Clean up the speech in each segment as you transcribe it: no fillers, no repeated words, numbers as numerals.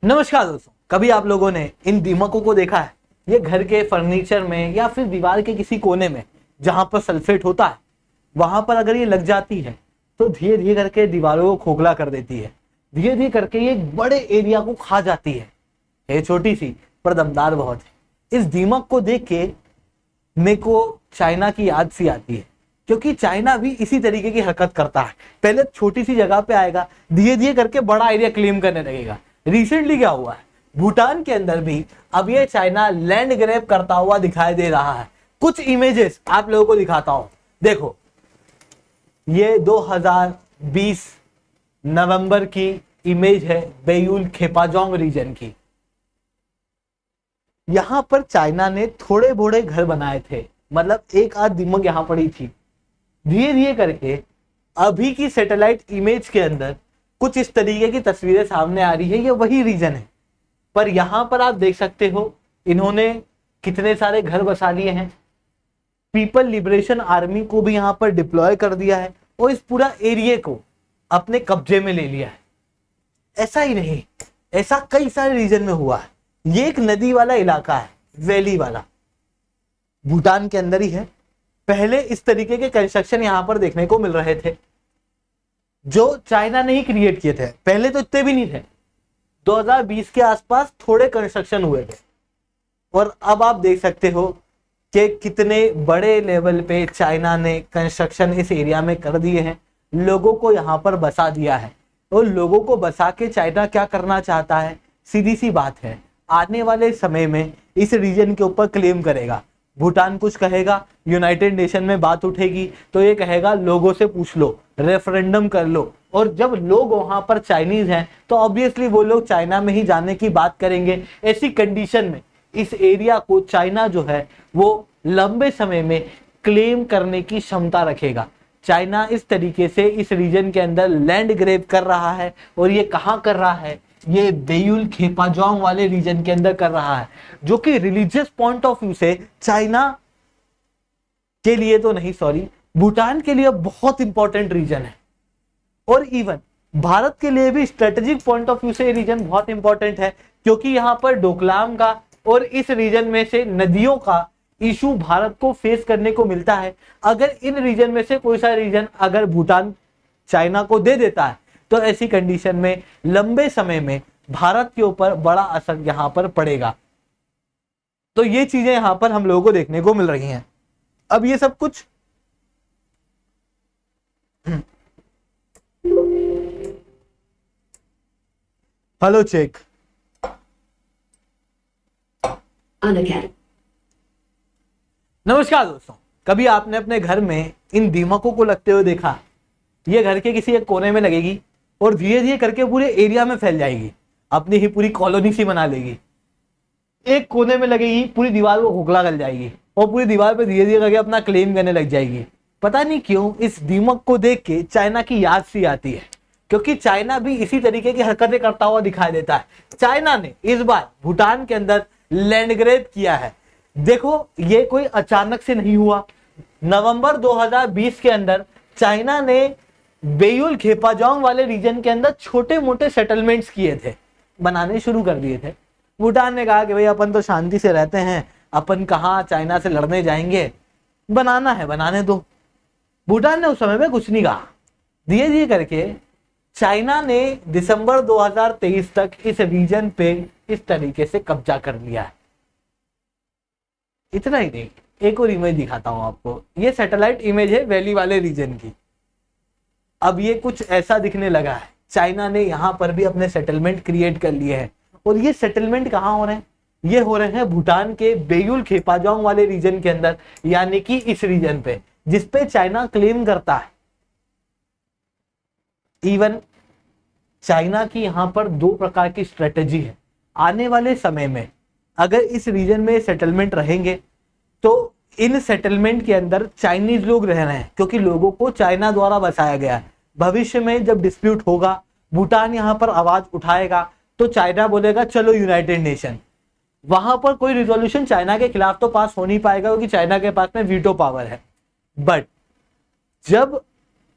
नमस्कार दोस्तों, कभी आप लोगों ने इन दीमकों को देखा है? ये घर के फर्नीचर में या फिर दीवार के किसी कोने में जहां पर सल्फेट होता है वहां पर अगर ये लग जाती है तो धीरे धीरे करके दीवारों को खोखला कर देती है। धीरे धीरे करके ये एक बड़े एरिया को खा जाती है। ये छोटी सी पर दमदार बहुत है। इस दीमक को देख के मेरे को चाइना की याद सी आती है, क्योंकि चाइना भी इसी तरीके की हरकत करता है। पहले छोटी सी जगह पे आएगा, धीरे धीरे करके बड़ा एरिया क्लेम करने लगेगा। रिसेंटली क्या हुआ है, भूटान के अंदर भी अब ये चाइना लैंड ग्रैब करता हुआ दिखाई दे रहा है। कुछ इमेजेस आप लोगों को दिखाता हूं। देखो, ये 2020 नवंबर की इमेज है बेयुल खेपाजोंग रीजन की। यहां पर चाइना ने थोड़े बोड़े घर बनाए थे, मतलब एक आध दिमक यहां पड़ी थी। धीरे धीरे करके अभी की सैटेलाइट इमेज के अंदर कुछ इस तरीके की तस्वीरें सामने आ रही है। ये वही रीजन है, पर यहां पर आप देख सकते हो इन्होंने कितने सारे घर बसा लिए हैं। पीपल लिबरेशन आर्मी को भी यहां पर डिप्लॉय कर दिया है और इस पूरा एरिया को अपने कब्जे में ले लिया है। ऐसा ही नहीं, ऐसा कई सारे रीजन में हुआ है। ये एक नदी वाला इलाका है, वैली वाला, भूटान के अंदर ही है। पहले इस तरीके के कंस्ट्रक्शन यहां पर देखने को मिल रहे थे जो चाइना ने ही क्रिएट किए थे। पहले तो इतने भी नहीं थे। 2020 के आसपास थोड़े कंस्ट्रक्शन हुए थे और अब आप देख सकते हो कि कितने बड़े लेवल पे चाइना ने कंस्ट्रक्शन इस एरिया में कर दिए हैं। लोगों को यहाँ पर बसा दिया है और लोगों को बसा के चाइना क्या करना चाहता है, सीधी सी बात है, आने वाले समय में इस रीजन के ऊपर क्लेम करेगा। भूटान कुछ कहेगा, यूनाइटेड नेशन में बात उठेगी तो ये कहेगा लोगों से पूछ लो, रेफरेंडम कर लो। और जब लोग वहां पर चाइनीज हैं तो ऑब्वियसली वो लोग चाइना में ही जाने की बात करेंगे। ऐसी कंडीशन में इस एरिया को चाइना जो है वो लंबे समय में क्लेम करने की क्षमता रखेगा। चाइना इस तरीके से इस रीजन के अंदर लैंड ग्रैब कर रहा है और ये कहाँ कर रहा है, ये बेयुल खेपाजोंग वाले रीजन के अंदर कर रहा है, जो कि रिलीजियस पॉइंट ऑफ व्यू से चाइना के लिए तो नहीं, सॉरी, भूटान के लिए बहुत इंपॉर्टेंट रीजन है। और इवन भारत के लिए भी स्ट्रेटेजिक पॉइंट ऑफ व्यू से ये रीजन बहुत इंपॉर्टेंट है, क्योंकि यहाँ पर डोकलाम का और इस रीजन में से नदियों का इशू भारत को फेस करने को मिलता है। अगर इन रीजन में से कोई सा रीजन अगर भूटान चाइना को दे देता है तो ऐसी कंडीशन में लंबे समय में भारत के ऊपर बड़ा असर यहां पर पड़ेगा। तो ये चीजें यहां पर हम लोगों को देखने को मिल रही हैं। अब ये सब कुछ हेलो चेक नमस्कार दोस्तों, कभी आपने अपने घर में इन दीमकों को लगते हुए देखा? ये घर के किसी एक कोने में लगेगी और धीरे धीरे करके पूरे एरिया में फैल जाएगी, अपनी ही पूरी कॉलोनी सी बना लेगी। एक कोने में लगेगी, पूरी दीवार को खोखला कर जाएगी और पूरी दीवार पे धीरे धीरे करके अपना क्लेम करने लग जाएगी। पता नहीं क्यों इस दीमक को देख के चाइना की याद सी आती है, क्योंकि चाइना भी इसी तरीके की हरकतें करता हुआ दिखाई देता है। चाइना ने इस बार भूटान के अंदर लैंड ग्रैब किया है। देखो, ये कोई अचानक से नहीं हुआ। नवंबर 2020 के अंदर चाइना ने बेयुल खेपाजोंग वाले रीजन के अंदर छोटे मोटे सेटलमेंट्स किए थे, बनाने शुरू कर दिए थे। भूटान ने कहा कि भाई अपन तो शांति से रहते हैं, अपन कहाँ चाइना से लड़ने जाएंगे, बनाना है बनाने दो। भूटान ने उस समय में कुछ नहीं कहा। धीरे धीरे करके चाइना ने दिसंबर 2023 तक इस रीजन पे इस तरीके से कब्जा कर लिया है। इतना ही नहीं, एक और इमेज दिखाता हूं आपको। ये सैटेलाइट इमेज है वैली वाले रीजन की। अब ये कुछ ऐसा दिखने लगा है। चाइना ने यहाँ पर भी अपने सेटलमेंट क्रिएट कर लिए हैं और ये सेटलमेंट कहाँ हो रहे हैं? ये हो रहे हैं भूटान के बेयुल खेपाजोंग वाले रीजन के अंदर, यानी कि इस रीजन पे जिसपे चाइना क्लेम करता है। इवन चाइना की यहाँ पर दो प्रकार की स्ट्रेटेजी है। आने वाले समय में अगर इस रीजन में सेटलमेंट रहेंगे तो इन सेटलमेंट के अंदर चाइनीज लोग रह रहे हैं, क्योंकि लोगों को चाइना द्वारा बसाया गया है। भविष्य में जब डिस्प्यूट होगा, भूटान यहाँ पर आवाज उठाएगा तो चाइना बोलेगा चलो यूनाइटेड नेशन। वहां पर कोई रिजोल्यूशन चाइना के खिलाफ तो पास हो नहीं पाएगा, क्योंकि चाइना के पास में वीटो पावर है। बट जब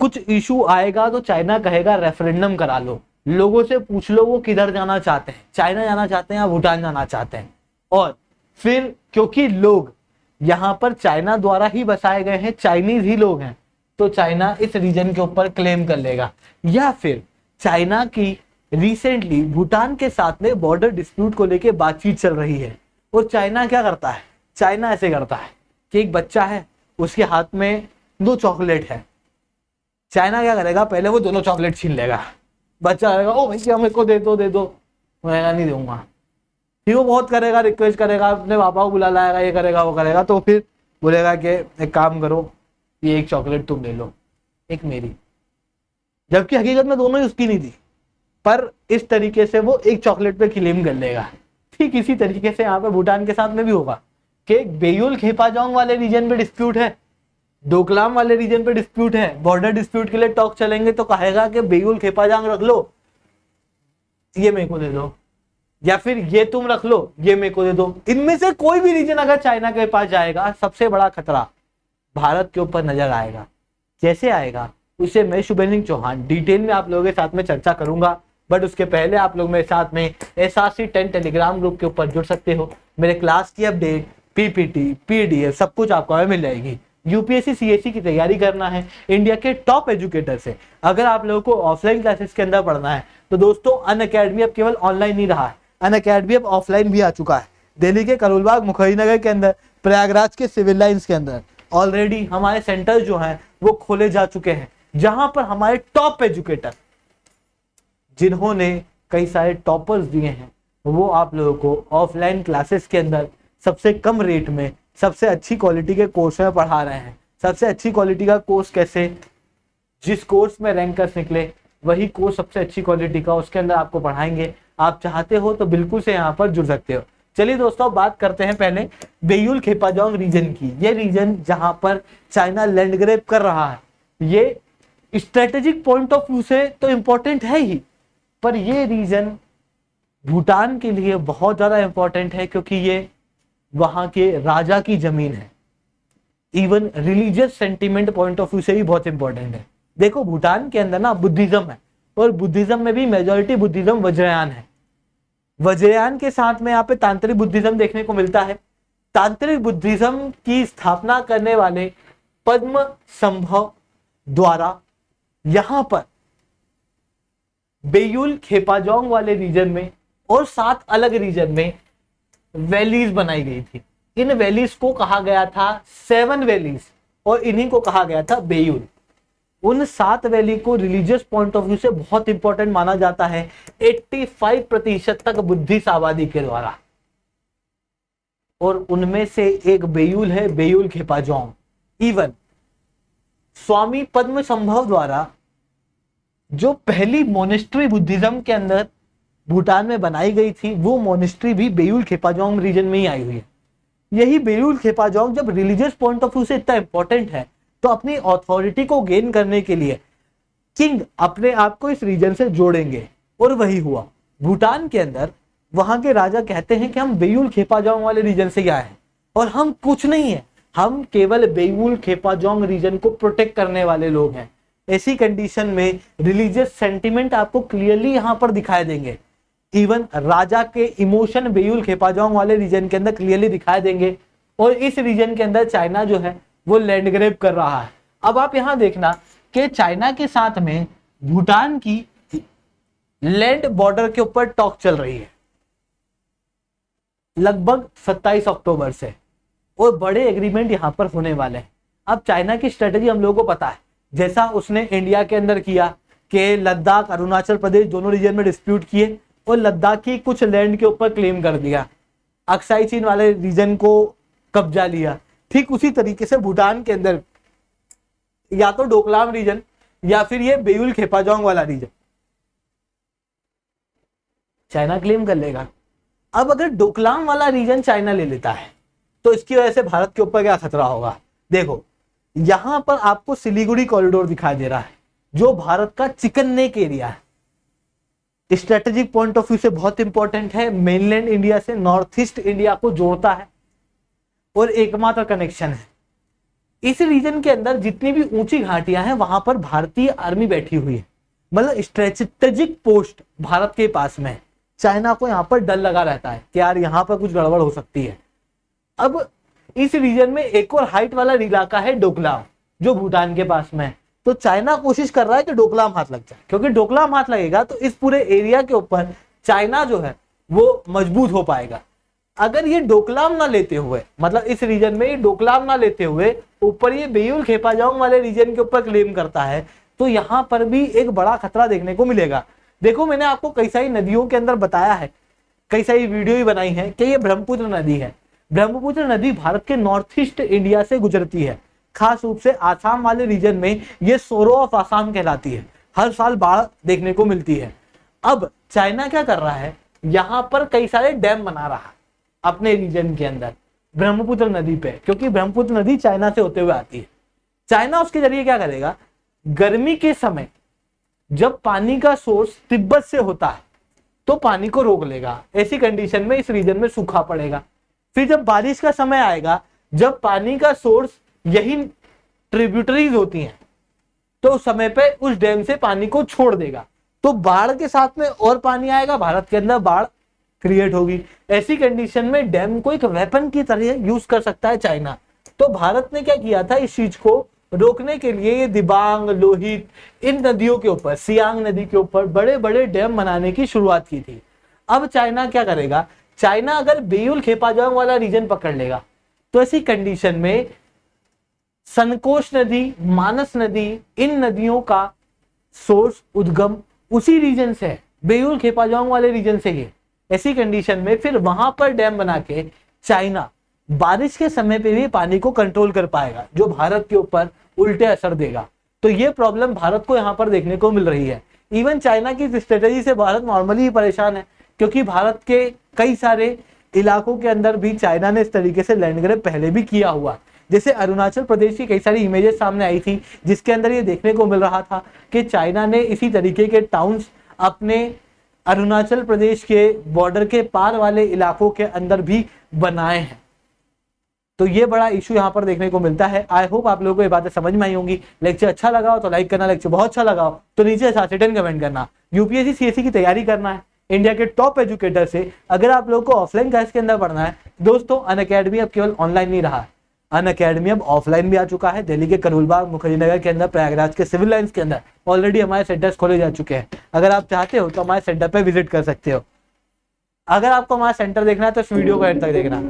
कुछ इशू आएगा तो चाइना कहेगा रेफरेंडम करा लो, लोगों से पूछ लो वो किधर जाना चाहते हैं, चाइना जाना चाहते हैं या भूटान जाना चाहते हैं। और फिर क्योंकि लोग यहाँ पर चाइना द्वारा ही बसाए गए हैं, चाइनीज ही लोग हैं, तो चाइना इस रीजन के ऊपर क्लेम कर लेगा। या फिर चाइना की रिसेंटली भूटान के साथ में बॉर्डर डिस्प्यूट को लेके बातचीत चल रही है, और चाइना क्या करता है, चाइना ऐसे करता है कि एक बच्चा है, उसके हाथ में 2 चॉकलेट है, चाइना क्या करेगा, पहले वो दोनों चॉकलेट छीन लेगा, बच्चा कहेगा ओ भैया मेरे को दे दो दे दो, मैं नहीं दूंगा। फिर वो बहुत करेगा, रिक्वेस्ट करेगा, अपने पापा को बुला लाएगा, ये करेगा वो करेगा, तो फिर बोलेगा कि एक काम करो, ये एक चॉकलेट तुम ले लो, एक मेरी, जबकि हकीकत में दोनों ही उसकी नहीं थी, पर इस तरीके से वो एक चॉकलेट पे क्लेम कर लेगा। ठीक इसी तरीके से यहाँ पे भूटान के साथ में भी होगा कि बेयुल खेपाजोंग वाले रीजन पे डिस्प्यूट है, डोकलाम वाले रीजन पे डिस्प्यूट है, बॉर्डर डिस्प्यूट के लिए टॉक चलेंगे, तो कहेगा कि बेयुल खेपाजोंग रख लो, ये मेरे को दे दो, या फिर ये तुम रख लो, ये मेरे को दे दो। इनमें से कोई भी रीजन अगर चाइना के पास जाएगा, सबसे बड़ा खतरा भारत के ऊपर नजर आएगा। कैसे आएगा उसे मैं शुभेंद्र सिंह चौहान डिटेल में आप लोगों के साथ में चर्चा करूंगा, बट उसके पहले आप लोग मेरे साथ में SRC 10 टेलीग्राम ग्रुप के ऊपर जुड़ सकते हो। मेरे क्लास की अपडेट, PPT, PDF सब कुछ आपको हमें मिल जाएगी। UPSC CSE की तैयारी करना है इंडिया के टॉप एजुकेटर से, अगर आप लोगों को ऑफलाइन क्लासेस के अंदर पढ़ना है, तो दोस्तों अनअकैडमी अब केवल ऑनलाइन नहीं रहा है, अनअकैडमी अब ऑफलाइन भी आ चुका है। दिल्ली के करोलबाग मुखरीनगर के अंदर, प्रयागराज के सिविल लाइंस के अंदर ऑलरेडी हमारे सेंटर्स जो हैं वो खोले जा चुके हैं, जहां पर हमारे टॉप एजुकेटर जिन्होंने कई सारे टॉपर्स दिए हैं, वो आप लोगों को ऑफलाइन क्लासेस के अंदर सबसे कम रेट में सबसे अच्छी क्वालिटी के कोर्स में पढ़ा रहे हैं। सबसे अच्छी क्वालिटी का कोर्स कैसे, जिस कोर्स में रैंकर्स निकले वही कोर्स सबसे अच्छी क्वालिटी का उसके अंदर आपको पढ़ाएंगे। आप चाहते हो तो बिल्कुल से यहाँ पर जुड़ सकते हो। चलिए दोस्तों, बात करते हैं पहले बेयुल खेपाजोंग रीजन की। ये रीजन जहां पर चाइना लैंड ग्रैब कर रहा है, ये स्ट्रेटेजिक पॉइंट ऑफ व्यू से तो इंपॉर्टेंट है ही, पर ये रीजन भूटान के लिए बहुत ज्यादा इंपॉर्टेंट है, क्योंकि ये वहां के राजा की जमीन है। Even religious sentiment point of view से भी बहुत इंपॉर्टेंट है। देखो भूटान के अंदर ना बुद्धिज्म है, और बुद्धिज्म में भी मेजॉरिटी बुद्धिज्म वज्रयान है। वज्रयान के साथ में यहाँ पे तांत्रिक बुद्धिज्म देखने को मिलता है। तांत्रिक बुद्धिज्म की स्थापना करने वाले पद्म संभव द्वारा यहां पर बेयुल खेपाजोंग वाले रीजन में और 7 अलग रीजन में वैलीज बनाई गई थी। इन वैलीज को कहा गया था 7 वैलीज, और इन्हीं को कहा गया था बेयुल। उन 7 वैली को रिलीजियस पॉइंट ऑफ व्यू से बहुत इंपॉर्टेंट माना जाता है 85% तक बुद्धिस्ट आबादी के द्वारा, और उनमें से एक बेयुल है, बेयुल खेपाजोंग। इवन स्वामी पद्म संभव द्वारा जो पहली मोनेस्ट्री बुद्धिज्म के अंदर भूटान में बनाई गई थी, वो मोनेस्ट्री भी बेयुल खेपाजोंग रीजन में ही आई हुई है। यही बेयुल खेपाजोंग जब रिलीजियस पॉइंट ऑफ व्यू से इतना इंपॉर्टेंट है, तो अपनी अथॉरिटी को गेन करने के लिए किंग अपने आप को इस रीजन से जोड़ेंगे, और वही हुआ। भूटान के अंदर वहां के राजा कहते हैं कि हम बेयुल खेपाजोंग वाले रीजन से आए हैं, और हम कुछ नहीं है, हम केवल बेयुल खेपाजोंग रीजन को प्रोटेक्ट करने वाले लोग हैं। ऐसी कंडीशन में रिलीजियस सेंटिमेंट आपको क्लियरली यहां पर दिखाई देंगे। इवन राजा के इमोशन बेयुल खेपाजोंग वाले रीजन के अंदर क्लियरली दिखाई देंगे, और इस रीजन के अंदर चाइना जो है वो लैंड ग्रैब कर रहा है। अब आप यहां देखना कि चाइना के साथ में भूटान की लैंड बॉर्डर के ऊपर टॉक चल रही है लगभग 27 अक्टूबर से, और बड़े एग्रीमेंट यहां पर होने वाले हैं। अब चाइना की स्ट्रेटेजी हम लोगों को पता है, जैसा उसने इंडिया के अंदर किया कि लद्दाख, अरुणाचल प्रदेश दोनों रीजन में डिस्प्यूट किए और लद्दाख की कुछ लैंड के ऊपर क्लेम कर दिया, अक्साई चीन वाले रीजन को कब्जा लिया। ठीक उसी तरीके से भूटान के अंदर या तो डोकलाम रीजन या फिर ये बेयुल खेपाजोंग वाला रीजन चाइना क्लेम कर लेगा। अब अगर डोकलाम वाला रीजन चाइना ले लेता है, तो इसकी वजह से भारत के ऊपर क्या खतरा होगा। देखो यहां पर आपको सिलीगुड़ी कॉरिडोर दिखाई दे रहा है, जो भारत का चिकन नेक एरिया है, स्ट्रेटेजिक पॉइंट ऑफ व्यू से बहुत इंपॉर्टेंट है। मेनलैंड इंडिया से नॉर्थ ईस्ट इंडिया को जोड़ता है और एकमात्र कनेक्शन है। इस रीजन के अंदर जितनी भी ऊंची घाटियां हैं, वहां पर भारतीय आर्मी बैठी हुई है, मतलब स्ट्रेटेजिक पोस्ट भारत के पास में है। चाइना को यहाँ पर डर लगा रहता है कि यार यहाँ पर कुछ गड़बड़ हो सकती है। अब इस रीजन में एक और हाइट वाला इलाका है डोकलाम, जो भूटान के पास में है। तो चाइना कोशिश कर रहा है कि डोकलाम हाथ लग जाए, क्योंकि डोकलाम हाथ लगेगा तो इस पूरे एरिया के ऊपर चाइना जो है वो मजबूत हो पाएगा। अगर ये डोकलाम ना लेते हुए, मतलब इस रीजन में ये डोकलाम ना लेते हुए ऊपर ये बेयुल खेपाजांग वाले रीजन के ऊपर क्लेम करता है, तो यहाँ पर भी एक बड़ा खतरा देखने को मिलेगा। देखो, मैंने आपको कई सारी नदियों के अंदर बताया है, कई सारी वीडियो भी बनाई है कि ये ब्रह्मपुत्र नदी है। ब्रह्मपुत्र नदी भारत के नॉर्थ ईस्ट इंडिया से गुजरती है, खास रूप से आसाम वाले रीजन में ये सोरो ऑफ आसाम कहलाती है। हर साल बाढ़ देखने को मिलती है। अब चाइना क्या कर रहा है, यहाँ पर कई सारे डैम बना रहा है अपने रीजन के अंदर ब्रह्मपुत्र नदी पे, क्योंकि ब्रह्मपुत्र नदी चाइना से होते हुए आती है। चाइना उसके जरिए क्या करेगा, गर्मी के समय जब पानी का सोर्स तिब्बत से होता है तो पानी को रोक लेगा। ऐसी कंडीशन में इस रीजन में सूखा पड़ेगा। फिर जब बारिश का समय आएगा, जब पानी का सोर्स यही ट्रिब्यूटरीज होती हैं, तो उस समय पे उस डैम से पानी को छोड़ देगा, तो बाढ़ के साथ में और पानी आएगा, भारत के अंदर बाढ़ क्रिएट होगी। ऐसी कंडीशन में डैम को एक वेपन की तरह यूज कर सकता है चाइना। तो भारत ने क्या किया था, इस चीज को रोकने के लिए ये दिबांग, लोहित, इन नदियों के ऊपर, सियांग नदी के ऊपर बड़े बड़े डैम बनाने की शुरुआत की थी। अब चाइना क्या करेगा, चाइना अगर बेयुल खेपाजांग वाला रीजन पकड़ लेगा तो ऐसी कंडीशन में संकोश नदी, मानस नदी, इन नदियों का सोर्स उद्गम उसी रीजन से है, बेयुल खेपाजांग वाले रीजन से ही। ऐसी कंडीशन में फिर वहां पर डैम बना के चाइना बारिश के समय पे भी पानी को कंट्रोल कर पाएगा, जो भारत के ऊपर उल्टे असर देगा। तो ये प्रॉब्लम भारत को यहाँ पर देखने को मिल रही है। इवन चाइना की स्ट्रेटेजी से भारत नॉर्मली ही परेशान है, क्योंकि भारत के कई सारे इलाकों के अंदर भी चाइना ने इस तरीके से लैंड ग्रैब पहले भी किया हुआ। जैसे अरुणाचल प्रदेश की कई सारी इमेजेस सामने आई थी, जिसके अंदर ये देखने को मिल रहा था कि चाइना ने इसी तरीके के टाउन्स अपने अरुणाचल प्रदेश के बॉर्डर के पार वाले इलाकों के अंदर भी बनाए हैं। तो ये बड़ा इशू यहाँ पर देखने को मिलता है। आई होप आप लोगों को ये बातें समझ में आई होंगी। लेक्चर अच्छा लगा हो तो लाइक करना, लेक्चर बहुत अच्छा लगा हो तो नीचे 10 कमेंट करना। यूपीएससी सीएससी की तैयारी करना है इंडिया के टॉप एजुकेटर से, अगर आप लोगों को ऑफलाइन क्लास के अंदर पढ़ना है दोस्तों, अनअकैडमी अब केवल ऑनलाइन नहीं रहा है, अनअकैडमी अब ऑफलाइन भी आ चुका है। दिल्ली के करोलबाग, मुखर्जी नगर के अंदर, प्रयागराज के सिविल लाइंस के अंदर ऑलरेडी हमारे सेंटर्स खोले जा चुके हैं। अगर आप चाहते हो तो हमारे सेंटर पे विजिट कर सकते हो। अगर आपको हमारा सेंटर देखना है तो इस वीडियो को एंड तक देखना।